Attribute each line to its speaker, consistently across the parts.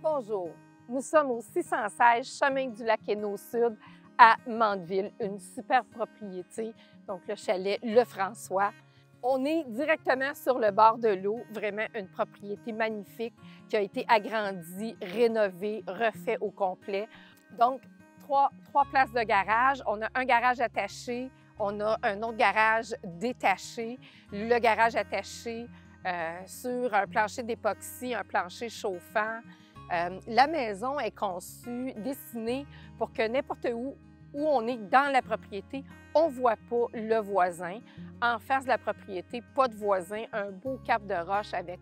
Speaker 1: Bonjour, nous sommes au 616 chemin du Lac-Éno Sud à Mandeville, une super propriété, donc le chalet Le François. On est directement sur le bord de l'eau, vraiment une propriété magnifique qui a été agrandie, rénovée, refait au complet. Donc, trois places de garage. On a un garage attaché, on a un autre garage détaché. Le garage attaché sur un plancher d'époxy, un plancher chauffant. La maison est conçue, dessinée pour que n'importe où on est dans la propriété, on ne voit pas le voisin. En face de la propriété, pas de voisin, un beau cap de roche avec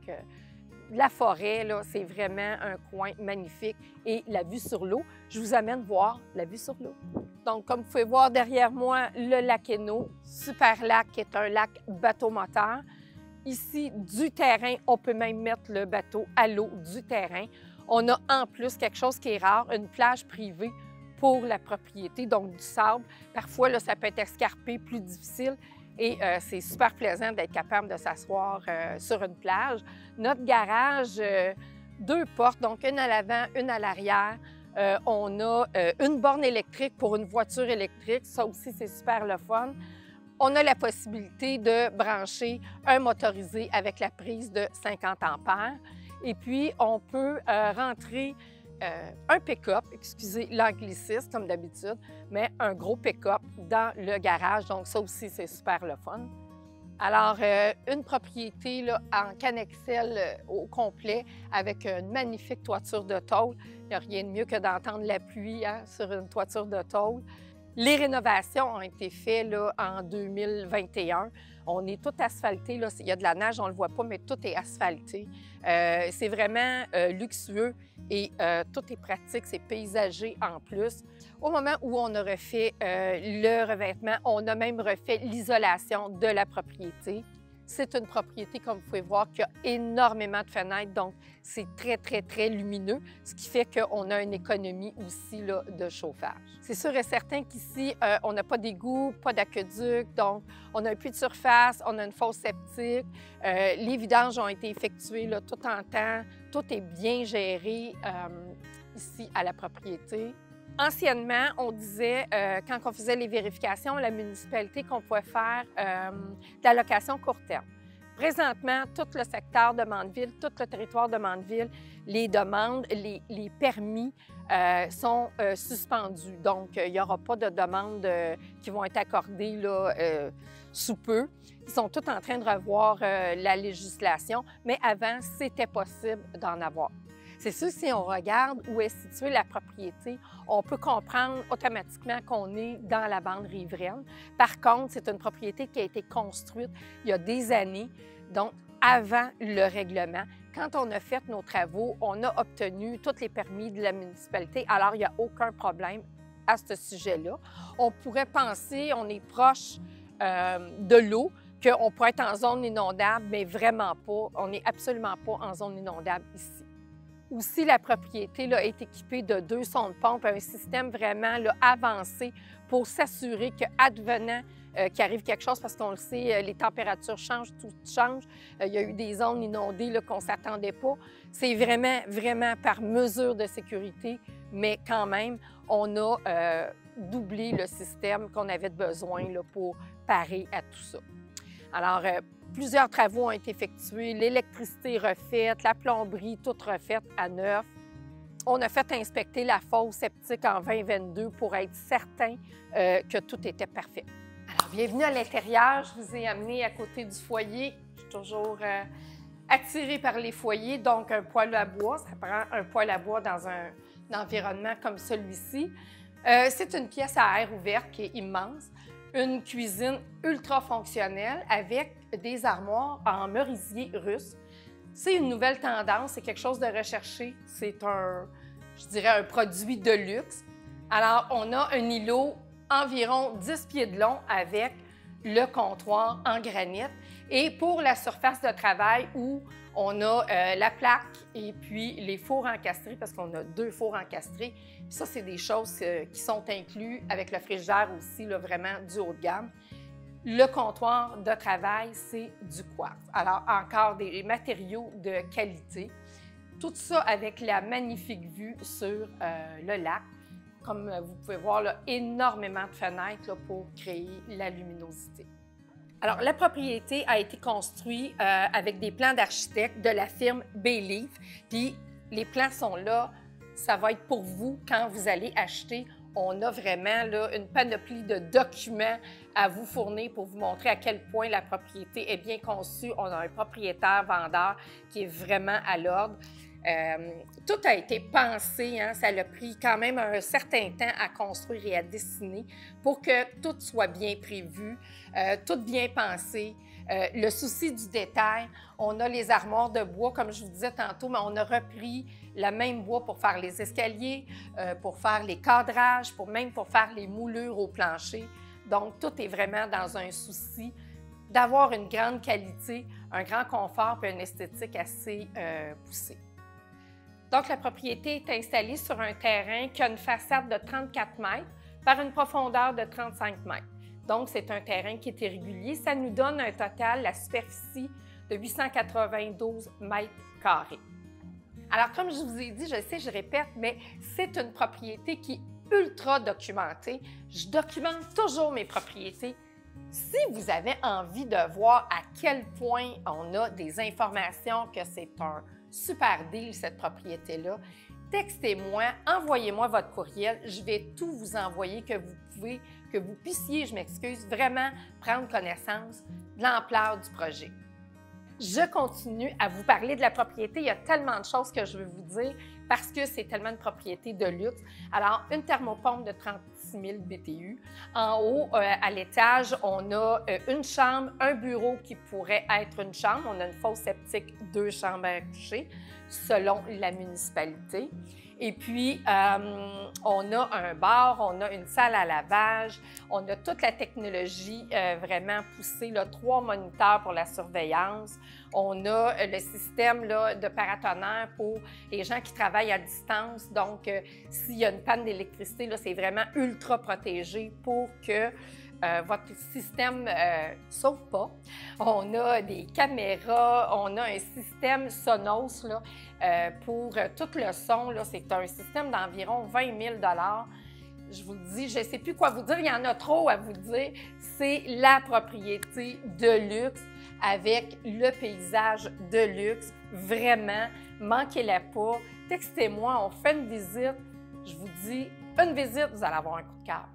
Speaker 1: la forêt. C'est vraiment un coin magnifique. Et la vue sur l'eau, je vous amène voir la vue sur l'eau. Donc, comme vous pouvez voir derrière moi, le Lac-Éno, super lac qui est un lac bateau-moteur. Ici, du terrain, on peut même mettre le bateau à l'eau du terrain. On a en plus quelque chose qui est rare, une plage privée pour la propriété, donc du sable. Parfois, là, ça peut être escarpé, plus difficile, et c'est super plaisant d'être capable de s'asseoir sur une plage. Notre garage, deux portes, donc une à l'avant, une à l'arrière. On a une borne électrique pour une voiture électrique. Ça aussi, c'est super le fun. On a la possibilité de brancher un motorisé avec la prise de 50 ampères. Et puis, on peut rentrer un pick-up, excusez l'anglicisme comme d'habitude, mais un gros pick-up dans le garage. Donc, ça aussi, c'est super le fun. Alors, une propriété là, en cannexel au complet avec une magnifique toiture de tôle. Il n'y a rien de mieux que d'entendre la pluie sur une toiture de tôle. Les rénovations ont été faites là, en 2021. On est tout asphalté. Là. Il y a de la neige, on ne le voit pas, mais tout est asphalté. C'est vraiment luxueux et tout est pratique, c'est paysager en plus. Au moment où on a refait le revêtement, on a même refait l'isolation de la propriété. C'est une propriété, comme vous pouvez voir, qui a énormément de fenêtres, donc c'est très, très, très lumineux, ce qui fait qu'on a une économie aussi là, de chauffage. C'est sûr et certain qu'ici, on n'a pas d'égout, pas d'aqueduc, donc on a un puits de surface, on a une fosse septique. Les vidanges ont été effectués là, tout en temps, tout est bien géré ici à la propriété. Anciennement, on disait, quand on faisait les vérifications, la municipalité, qu'on pouvait faire de la location court terme. Présentement, tout le secteur de Mandeville, tout le territoire de Mandeville, les demandes, les permis sont suspendus. Donc, il n'y aura pas de demandes qui vont être accordées là, sous peu. Ils sont tous en train de revoir la législation, mais avant, c'était possible d'en avoir. C'est sûr, si on regarde où est située la propriété, on peut comprendre automatiquement qu'on est dans la bande riveraine. Par contre, c'est une propriété qui a été construite il y a des années, donc avant le règlement. Quand on a fait nos travaux, on a obtenu tous les permis de la municipalité, alors il n'y a aucun problème à ce sujet-là. On pourrait penser, on est proche de l'eau, qu'on pourrait être en zone inondable, mais vraiment pas. On n'est absolument pas en zone inondable ici. Aussi, la propriété là, est équipée de 2 sondes de pompe, un système vraiment là, avancé pour s'assurer qu'advenant qu'il arrive quelque chose, parce qu'on le sait, les températures changent, tout change. Il y a eu des zones inondées là, qu'on ne s'attendait pas. C'est vraiment, vraiment par mesure de sécurité, mais quand même, on a doublé le système qu'on avait besoin là, pour parer à tout ça. Alors, plusieurs travaux ont été effectués, l'électricité refaite, la plomberie, toute refaite à neuf. On a fait inspecter la fosse septique en 2022 pour être certain que tout était parfait. Alors, bienvenue à l'intérieur. Je vous ai amené à côté du foyer. Je suis toujours attirée par les foyers, donc un poêle à bois. Ça prend un poêle à bois dans un environnement comme celui-ci. C'est une pièce à air ouverte qui est immense. Une cuisine ultra fonctionnelle avec des armoires en merisier russe. C'est une nouvelle tendance, c'est quelque chose de recherché. C'est je dirais, un produit de luxe. Alors, on a un îlot environ 10 pieds de long avec le comptoir en granit. Et pour la surface de travail où on a la plaque et puis les fours encastrés, parce qu'on a 2 fours encastrés. Ça, c'est des choses qui sont incluses avec le frigidaire aussi, là, vraiment du haut de gamme. Le comptoir de travail, c'est du quartz. Alors, encore des matériaux de qualité. Tout ça avec la magnifique vue sur le lac. Comme vous pouvez voir, là, énormément de fenêtres là, pour créer la luminosité. Alors, la propriété a été construite avec des plans d'architecte de la firme Bayleaf. Puis, les plans sont là. Ça va être pour vous quand vous allez acheter. On a vraiment là, une panoplie de documents à vous fournir pour vous montrer à quel point la propriété est bien conçue. On a un propriétaire-vendeur qui est vraiment à l'ordre. Tout a été pensé, hein, ça a pris quand même un certain temps à construire et à dessiner pour que tout soit bien prévu, tout bien pensé. Le souci du détail, on a les armoires de bois, comme je vous disais tantôt, mais on a repris le même bois pour faire les escaliers, pour faire les cadrages, même pour faire les moulures au plancher. Donc, tout est vraiment dans un souci d'avoir une grande qualité, un grand confort et une esthétique assez poussée. Donc, la propriété est installée sur un terrain qui a une façade de 34 mètres par une profondeur de 35 mètres. Donc, c'est un terrain qui est irrégulier. Ça nous donne un total, la superficie de 892 mètres carrés. Alors, comme je vous ai dit, je sais, je répète, mais c'est une propriété qui est ultra documentée. Je documente toujours mes propriétés. Si vous avez envie de voir à quel point on a des informations que c'est un super deal, cette propriété-là, textez-moi, envoyez-moi votre courriel. Je vais tout vous envoyer que vous puissiez, je m'excuse, vraiment prendre connaissance de l'ampleur du projet. Je continue à vous parler de la propriété. Il y a tellement de choses que je veux vous dire parce que c'est tellement une propriété de luxe. Alors, une thermopompe de 36 000 BTU. En haut, à l'étage, on a une chambre, un bureau qui pourrait être une chambre. On a une fosse septique, 2 chambres à coucher, selon la municipalité. Et puis, on a un bar, on a une salle à lavage, on a toute la technologie vraiment poussée, là, 3 moniteurs pour la surveillance. On a le système là, de paratonnerre pour les gens qui travaillent à distance. Donc, s'il y a une panne d'électricité, c'est vraiment ultra protégé pour que votre système ne saute pas. On a des caméras, on a un système Sonos là, pour tout le son. C'est un système d'environ 20 000 $. Je vous le dis, je ne sais plus quoi vous dire, il y en a trop à vous dire. C'est la propriété de luxe avec le paysage de luxe. Vraiment, manquez-la pas. Textez-moi, on fait une visite. Je vous dis, une visite, vous allez avoir un coup de cœur.